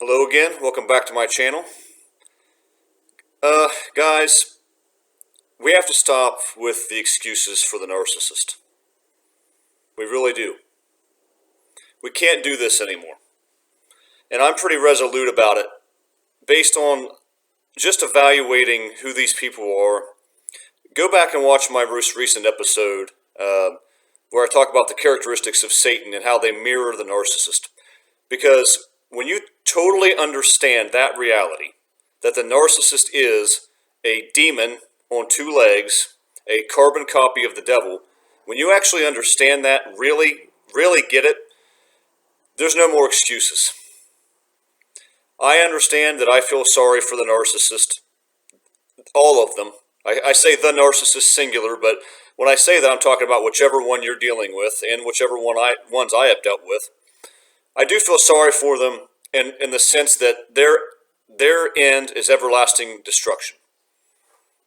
Hello again, welcome back to my channel. Guys, we have to stop with the excuses for the narcissist. We really do. We can't do this anymore. And I'm pretty resolute about it, based on just evaluating who these people are. Go back and watch my most recent episode where I talk about the characteristics of Satan and how they mirror the narcissist. Because when you totally understand that reality, that the narcissist is a demon on two legs, a carbon copy of the devil, when you actually understand that, really get it, there's no more excuses. I understand that I feel sorry for the narcissist, all of them. I say the narcissist singular, but when I say that, I'm talking about whichever one you're dealing with and whichever ones I have dealt with. I do feel sorry for them in the sense that their end is everlasting destruction.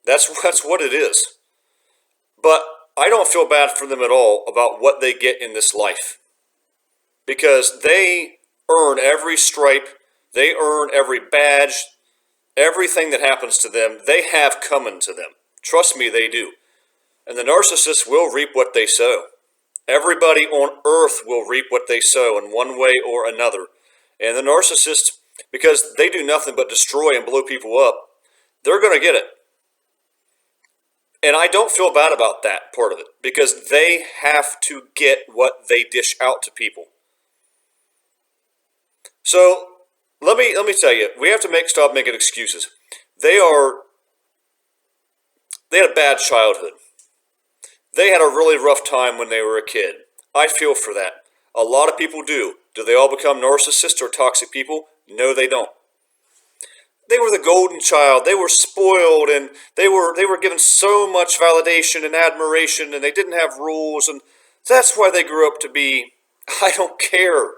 That's what it is. But I don't feel bad for them at all about what they get in this life. Because they earn every stripe, they earn every badge, everything that happens to them, they have coming to them. Trust me, they do. And the narcissists will reap what they sow. Everybody on earth will reap what they sow in one way or another. And the narcissists, because they do nothing but destroy and blow people up, they're going to get it. And I don't feel bad about that part of it, because they have to get what they dish out to people. So let me tell you, we have to stop making excuses. They had a bad childhood. They had a really rough time when they were a kid. I feel for that. A lot of people do. Do they all become narcissists or toxic people? No, they don't. They were the golden child. They were spoiled, and they were given so much validation and admiration, and they didn't have rules, and that's why they grew up to be, I don't care.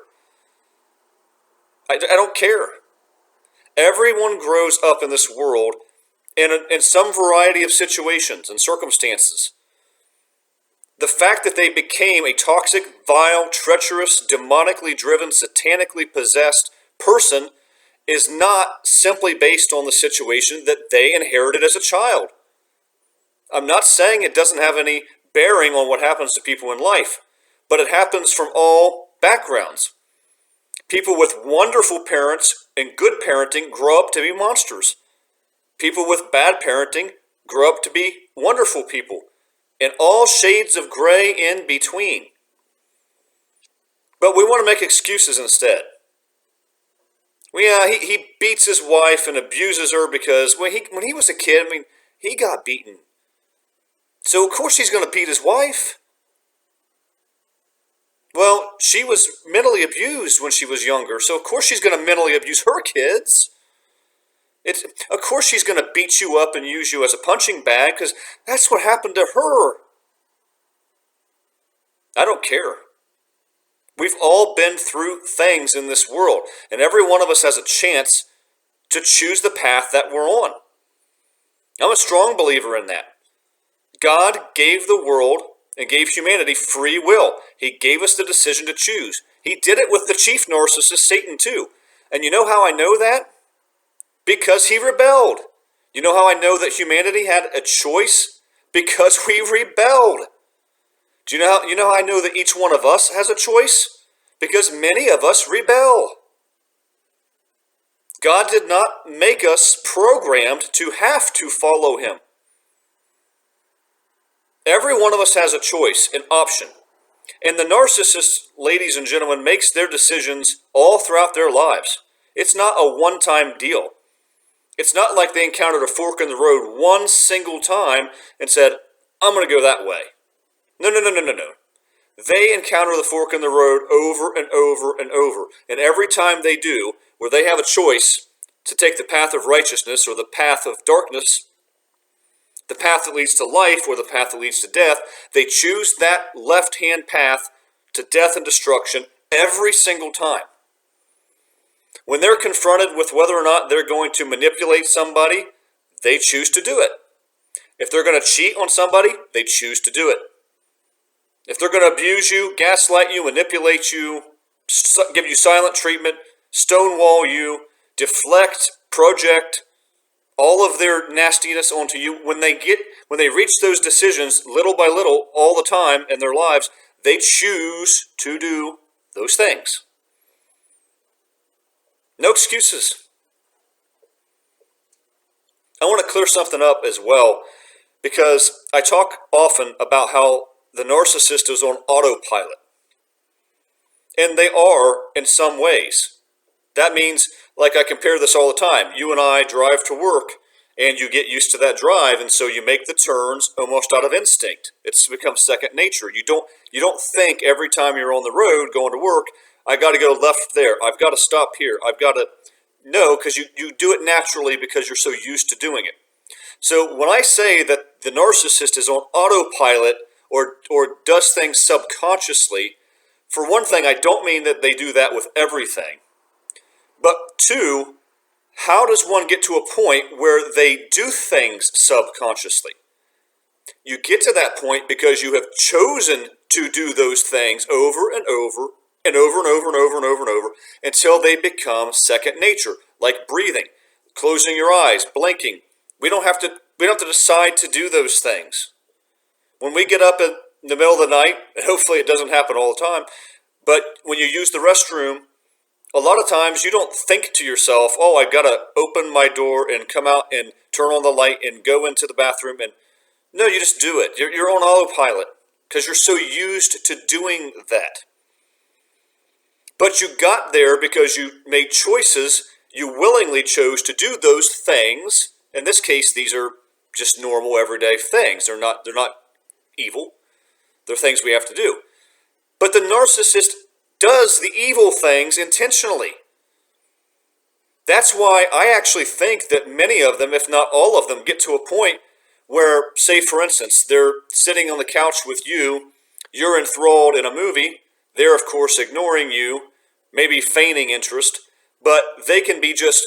I don't care. Everyone grows up in this world in some variety of situations and circumstances. The fact that they became a toxic, vile, treacherous, demonically driven, satanically possessed person is not simply based on the situation that they inherited as a child. I'm not saying it doesn't have any bearing on what happens to people in life, but it happens from all backgrounds. People with wonderful parents and good parenting grow up to be monsters. People with bad parenting grow up to be wonderful people, and all shades of gray in between. But we want to make excuses instead. He beats his wife and abuses her because when he was a kid, he got beaten. So of course he's going to beat his wife. Well, she was mentally abused when she was younger, so of course she's going to mentally abuse her kids. Of course she's going to beat you up and use you as a punching bag, because that's what happened to her. I don't care. We've all been through things in this world, and every one of us has a chance to choose the path that we're on. I'm a strong believer in that. God gave the world and gave humanity free will. He gave us the decision to choose. He did it with the chief narcissist, Satan, too. And you know how I know that? Because he rebelled. You know how I know that humanity had a choice? Because we rebelled. Do you know how I know that each one of us has a choice? Because many of us rebel. God did not make us programmed to have to follow him. Every one of us has a choice, an option. And the narcissist, ladies and gentlemen, makes their decisions all throughout their lives. It's not a one-time deal. It's not like they encountered a fork in the road one single time and said, I'm going to go that way. No. They encounter the fork in the road over and over and over. And every time they do, where they have a choice to take the path of righteousness or the path of darkness, the path that leads to life or the path that leads to death, they choose that left-hand path to death and destruction every single time. When they're confronted with whether or not they're going to manipulate somebody, they choose to do it. If they're going to cheat on somebody, they choose to do it. If they're going to abuse you, gaslight you, manipulate you, give you silent treatment, stonewall you, deflect, project all of their nastiness onto you. When they reach those decisions little by little all the time in their lives, they choose to do those things. No excuses. I want to clear something up as well, because I talk often about how the narcissist is on autopilot. And they are in some ways. That means, like I compare this all the time, you and I drive to work and you get used to that drive, and so you make the turns almost out of instinct. It's become second nature. You don't think every time you're on the road going to work, I got to go left there, I've got to stop here, I've got to... No, because you do it naturally because you're so used to doing it. So when I say that the narcissist is on autopilot or does things subconsciously, for one thing, I don't mean that they do that with everything. But two, how does one get to a point where they do things subconsciously? You get to that point because you have chosen to do those things over and over and over and over and over and over and over until they become second nature, like breathing, closing your eyes, blinking. We don't have to decide to do those things. When we get up in the middle of the night, and hopefully it doesn't happen all the time, but when you use the restroom, a lot of times you don't think to yourself, oh, I've got to open my door and come out and turn on the light and go into the bathroom. And no, you just do it. You're on autopilot because you're so used to doing that. But you got there because you made choices. You willingly chose to do those things. In this case, these are just normal everyday things. They're not evil. They're things we have to do. But the narcissist does the evil things intentionally. That's why I actually think that many of them, if not all of them, get to a point where, say for instance, they're sitting on the couch with you, you're enthralled in a movie, they're of course ignoring you, maybe feigning interest, but they can be just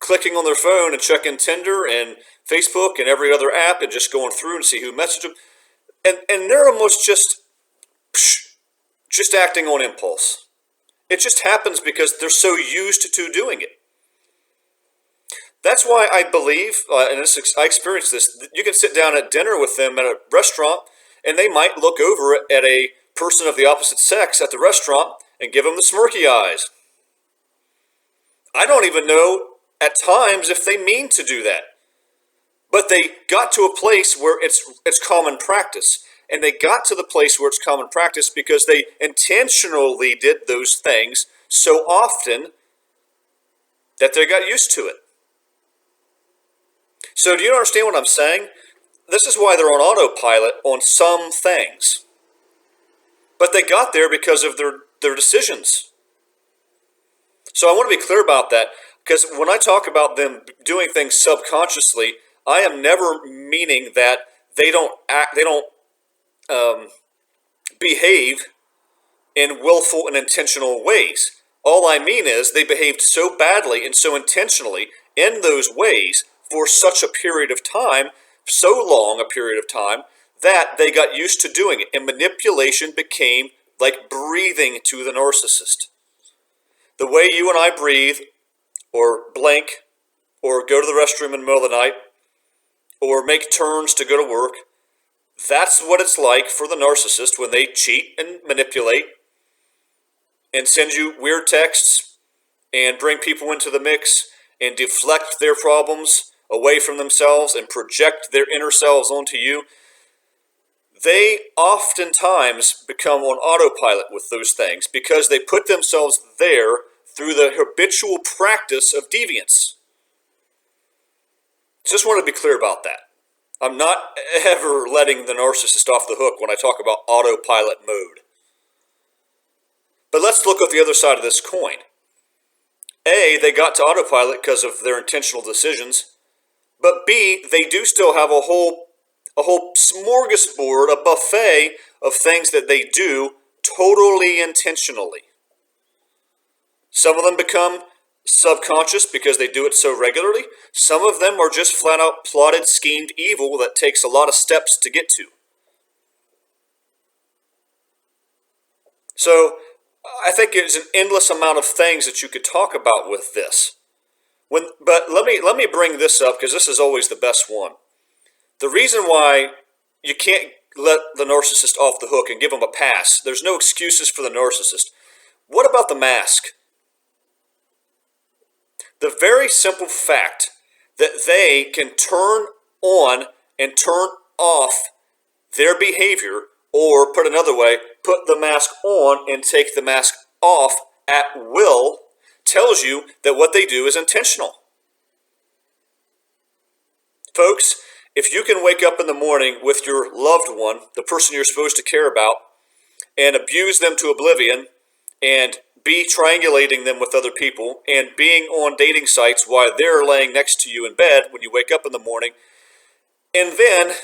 clicking on their phone and checking Tinder and Facebook and every other app and just going through and see who messaged them. And they're almost just acting on impulse. It just happens because they're so used to doing it. That's why I believe, and I experienced this, you can sit down at dinner with them at a restaurant and they might look over at a person of the opposite sex at the restaurant and give them the smirky eyes. I don't even know at times if they mean to do that. But they got to a place where it's common practice. And they got to the place where it's common practice because they intentionally did those things so often that they got used to it. So do you understand what I'm saying? This is why they're on autopilot on some things. But they got there because of their decisions. So I want to be clear about that, because when I talk about them doing things subconsciously, I am never meaning that they don't behave in willful and intentional ways. All I mean is they behaved so badly and so intentionally in those ways for such a period of time, so long a period of time, that they got used to doing it. And manipulation became like breathing to the narcissist. The way you and I breathe, or blink, or go to the restroom in the middle of the night, or make turns to go to work, that's what it's like for the narcissist when they cheat and manipulate and send you weird texts and bring people into the mix and deflect their problems away from themselves and project their inner selves onto you. They oftentimes become on autopilot with those things because they put themselves there through the habitual practice of deviance. Just want to be clear about that. I'm not ever letting the narcissist off the hook when I talk about autopilot mode. But let's look at the other side of this coin. A, they got to autopilot because of their intentional decisions. But B, they do still have a whole smorgasbord, a buffet of things that they do totally intentionally. Some of them become subconscious because they do it so regularly. Some of them are just flat out plotted, schemed evil that takes a lot of steps to get to. So I think there's an endless amount of things that you could talk about with this. But let me bring this up because this is always the best one. The reason why you can't let the narcissist off the hook and give them a pass, there's no excuses for the narcissist. What about the mask? The very simple fact that they can turn on and turn off their behavior, or put another way, put the mask on and take the mask off at will, tells you that what they do is intentional. Folks, if you can wake up in the morning with your loved one, the person you're supposed to care about, and abuse them to oblivion, and be triangulating them with other people, and being on dating sites while they're laying next to you in bed when you wake up in the morning, and then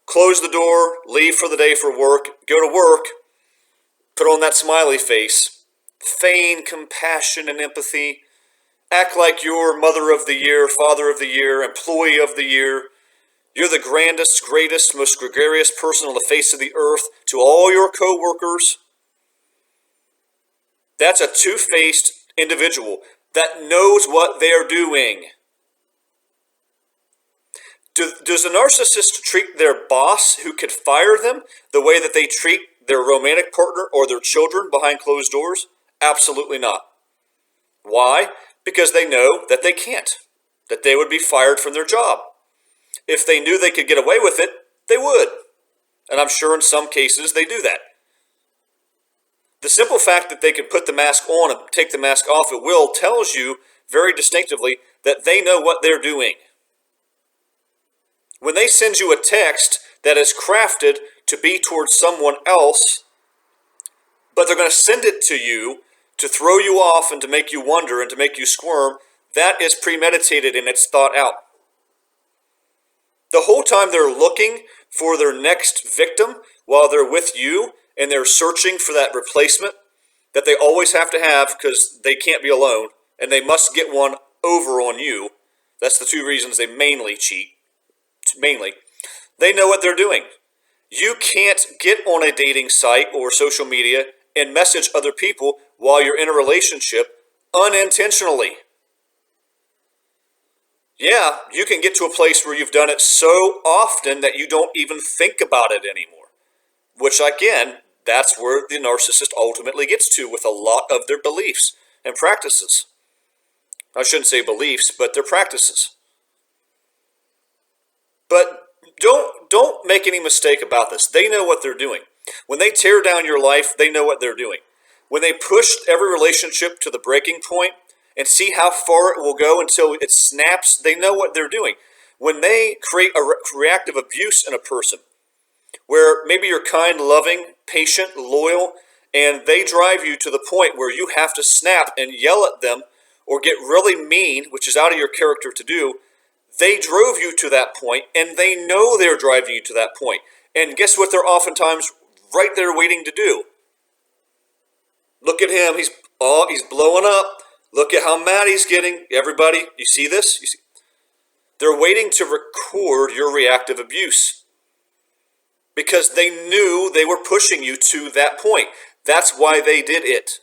close the door, leave for the day for work, go to work, put on that smiley face, feign compassion and empathy, act like you're mother of the year, father of the year, employee of the year. You're the grandest, greatest, most gregarious person on the face of the earth to all your co-workers. That's a two-faced individual that knows what they're doing. Does a narcissist treat their boss, who could fire them, the way that they treat their romantic partner or their children behind closed doors? Absolutely not. Why? Because they know that they can't, that they would be fired from their job. If they knew they could get away with it, they would. And I'm sure in some cases they do that. The simple fact that they can put the mask on and take the mask off at will tells you very distinctively that they know what they're doing. When they send you a text that is crafted to be towards someone else, but they're going to send it to you to throw you off and to make you wonder and to make you squirm, that is premeditated and it's thought out. The whole time they're looking for their next victim while they're with you and they're searching for that replacement that they always have to have because they can't be alone and they must get one over on you. That's the two reasons they mainly cheat. Mainly, they know what they're doing. You can't get on a dating site or social media and message other people while you're in a relationship unintentionally. Yeah, you can get to a place where you've done it so often that you don't even think about it anymore. Which, again, that's where the narcissist ultimately gets to with a lot of their beliefs and practices. I shouldn't say beliefs, but their practices. But don't make any mistake about this. They know what they're doing. When they tear down your life, they know what they're doing. When they push every relationship to the breaking point and see how far it will go until it snaps, they know what they're doing. When they create a reactive abuse in a person, where maybe you're kind, loving, patient, loyal, and they drive you to the point where you have to snap and yell at them or get really mean, which is out of your character to do, they drove you to that point, and they know they're driving you to that point. And guess what they're oftentimes right there waiting to do? Look at him. He's blowing up. Look at how mad he's getting. Everybody, you see this? You see? They're waiting to record your reactive abuse because they knew they were pushing you to that point. That's why they did it.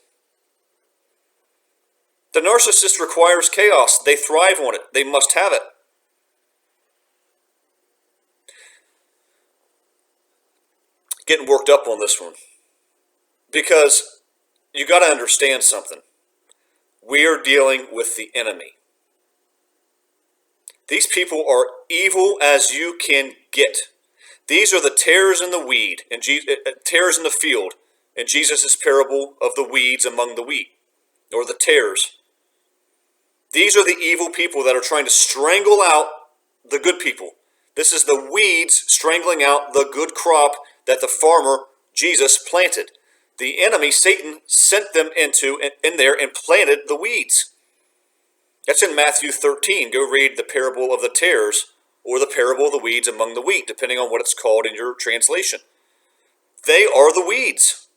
The narcissist requires chaos. They thrive on it. They must have it. Getting worked up on this one because you got to understand something. We are dealing with the enemy. These people are evil as you can get. These are the tares in the weed and tares in the field in Jesus' parable of the weeds among the wheat, or the tares. These are the evil people that are trying to strangle out the good people. This is the weeds strangling out the good crop that the farmer, Jesus, planted. The enemy, Satan, sent them in there and planted the weeds. That's in Matthew 13. Go read the parable of the tares or the parable of the weeds among the wheat, depending on what it's called in your translation. They are the weeds.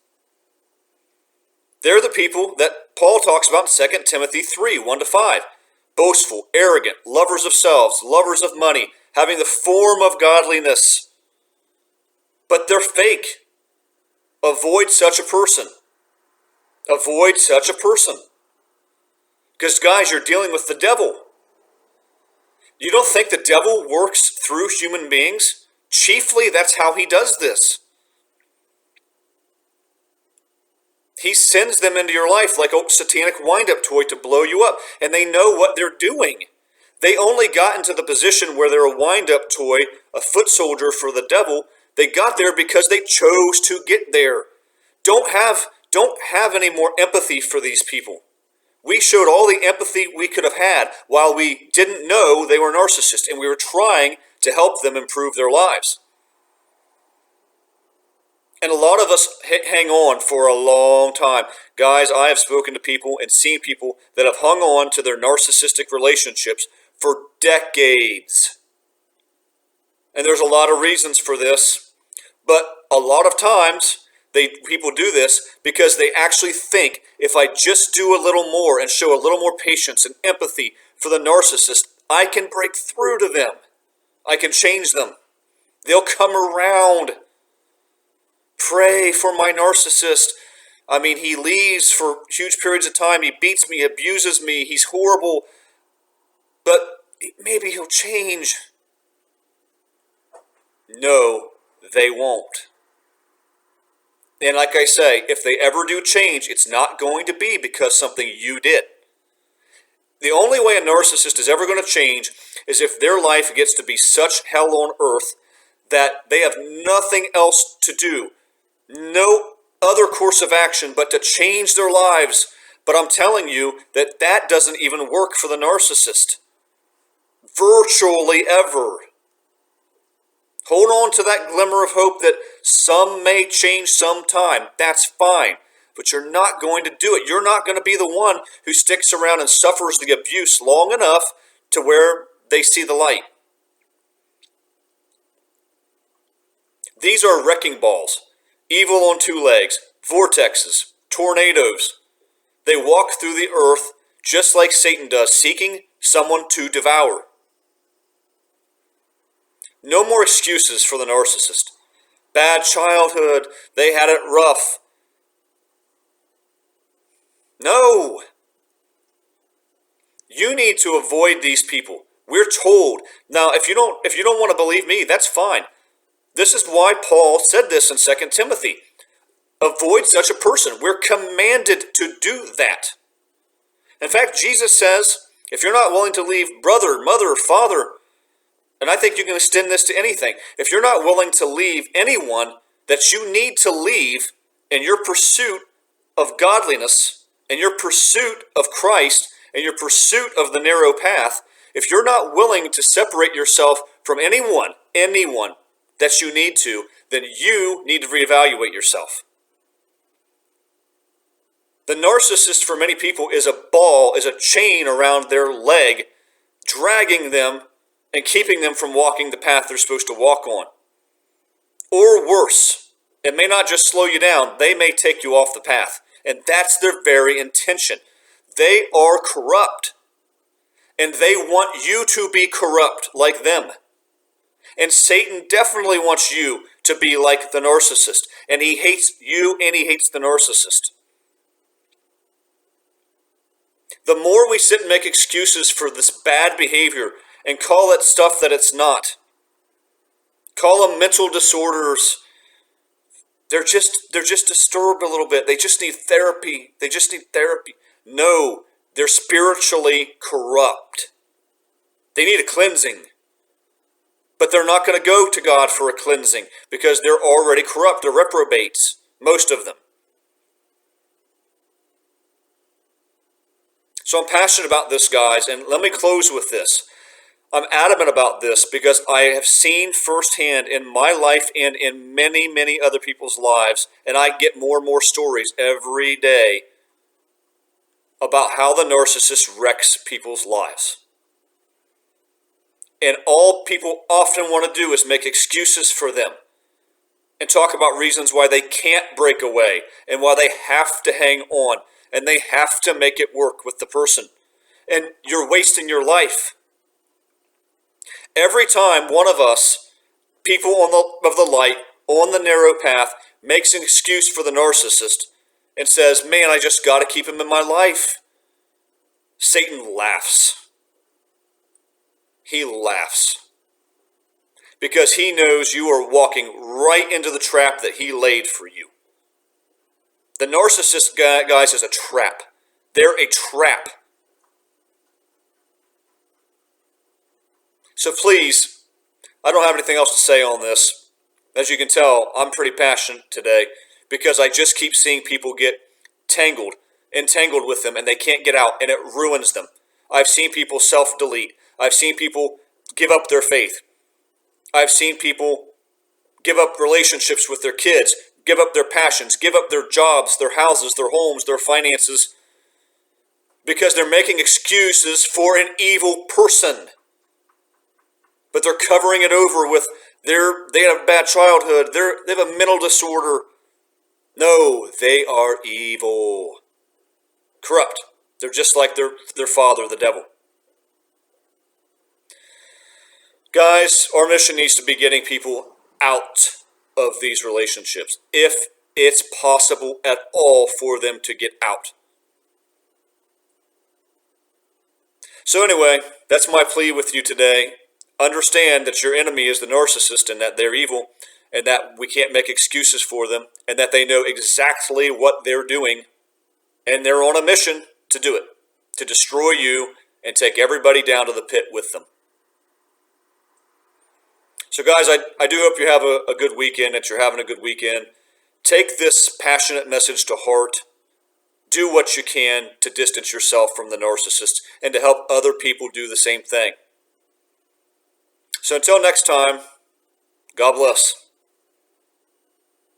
They're the people that Paul talks about in 2 Timothy 3, 1-5. Boastful, arrogant, lovers of selves, lovers of money, having the form of godliness. But they're fake. Avoid such a person. Avoid such a person. Because, guys, you're dealing with the devil. You don't think the devil works through human beings? Chiefly, that's how he does this. He sends them into your life like a satanic wind-up toy to blow you up. And they know what they're doing. They only got into the position where they're a wind-up toy, a foot soldier for the devil. They got there because they chose to get there. Don't have any more empathy for these people. We showed all the empathy we could have had while we didn't know they were narcissists, and we were trying to help them improve their lives. And a lot of us hang on for a long time. Guys, I have spoken to people and seen people that have hung on to their narcissistic relationships for decades. And there's a lot of reasons for this, but a lot of times people do this because they actually think, if I just do a little more and show a little more patience and empathy for the narcissist, I can break through to them. I can change them. They'll come around. Pray for my narcissist. I mean, he leaves for huge periods of time. He beats me, abuses me. He's horrible. But maybe he'll change. No, they won't. And like I say, if they ever do change, it's not going to be because something you did. The only way a narcissist is ever going to change is if their life gets to be such hell on earth that they have nothing else to do, no other course of action but to change their lives. But I'm telling you that that doesn't even work for the narcissist. Virtually ever. Hold on to that glimmer of hope that some may change sometime. That's fine. But you're not going to do it. You're not going to be the one who sticks around and suffers the abuse long enough to where they see the light. These are wrecking balls. Evil on two legs. Vortexes. Tornadoes. They walk through the earth just like Satan does, seeking someone to devour. No more excuses for the narcissist. Bad childhood. They had it rough. No. You need to avoid these people. We're told. Now, if you don't want to believe me, that's fine. This is why Paul said this in 2 Timothy. Avoid such a person. We're commanded to do that. In fact, Jesus says, if you're not willing to leave brother, mother, father, and I think you can extend this to anything. If you're not willing to leave anyone that you need to leave in your pursuit of godliness, in your pursuit of Christ, in your pursuit of the narrow path, if you're not willing to separate yourself from anyone that you need to, then you need to reevaluate yourself. The narcissist for many people is a ball, is a chain around their leg, dragging them and keeping them from walking the path they're supposed to walk on. Or worse, it may not just slow you down, they may take you off the path. And that's their very intention. They are corrupt. And they want you to be corrupt like them. And Satan definitely wants you to be like the narcissist. And he hates you and he hates the narcissist. The more we sit and make excuses for this bad behavior and call it stuff that it's not, call them mental disorders, they're just disturbed a little bit. They just need therapy. No, they're spiritually corrupt. They need a cleansing. But they're not going to go to God for a cleansing because they're already corrupt. They're reprobates, most of them. So I'm passionate about this, guys, and let me close with this. I'm adamant about this because I have seen firsthand in my life and in many, many other people's lives, and I get more and more stories every day about how the narcissist wrecks people's lives. And all people often want to do is make excuses for them and talk about reasons why they can't break away and why they have to hang on and they have to make it work with the person. And you're wasting your life. Every time one of us, people of the light, on the narrow path, makes an excuse for the narcissist, and says, man, I just got to keep him in my life, Satan laughs. He laughs. Because he knows you are walking right into the trap that he laid for you. The narcissist, guys, is a trap. They're a trap. So please, I don't have anything else to say on this. As you can tell, I'm pretty passionate today because I just keep seeing people get entangled with them, and they can't get out, and it ruins them. I've seen people self-delete. I've seen people give up their faith. I've seen people give up relationships with their kids, give up their passions, give up their jobs, their houses, their homes, their finances, because they're making excuses for an evil person. But they're covering it over with they had a bad childhood, they have a mental disorder. No, they are evil. Corrupt. They're just like their father, the devil. Guys, our mission needs to be getting people out of these relationships, if it's possible at all for them to get out. So anyway, that's my plea with you today. Understand that your enemy is the narcissist and that they're evil and that we can't make excuses for them and that they know exactly what they're doing and they're on a mission to do it, to destroy you and take everybody down to the pit with them. So guys, I do hope you have a good weekend, that you're having a good weekend. Take this passionate message to heart. Do what you can to distance yourself from the narcissist and to help other people do the same thing. So until next time, God bless.